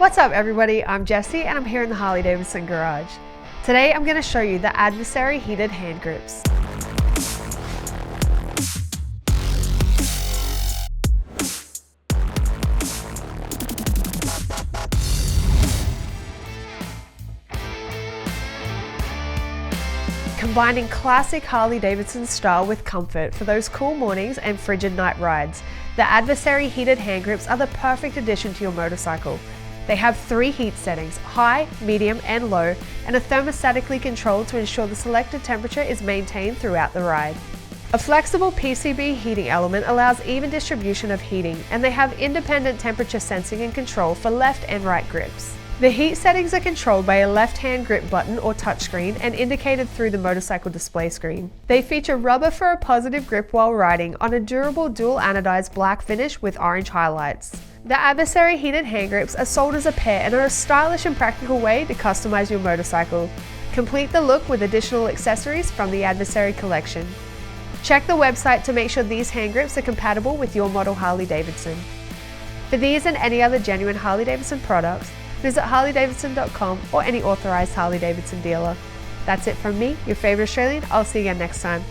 What's up everybody, I'm Jessie and I'm here in the Harley-Davidson garage. Today I'm going to show you the Adversary Heated Hand Grips. Combining classic Harley-Davidson style with comfort for those cool mornings and frigid night rides, the Adversary Heated Hand Grips are the perfect addition to your motorcycle. They have 3 heat settings, high, medium and low, and are thermostatically controlled to ensure the selected temperature is maintained throughout the ride. A flexible PCB heating element allows even distribution of heating, and they have independent temperature sensing and control for left and right grips. The heat settings are controlled by a left-hand grip button or touchscreen and indicated through the motorcycle display screen. They feature rubber for a positive grip while riding on a durable dual-anodized black finish with orange highlights. The Adversary Heated Hand Grips are sold as a pair and are a stylish and practical way to customize your motorcycle. Complete the look with additional accessories from the Adversary collection. Check the website to make sure these hand grips are compatible with your model Harley-Davidson. For these and any other genuine Harley-Davidson products, visit harley-davidson.com or any authorized Harley-Davidson dealer. That's it from me, your favorite Australian. I'll see you again next time.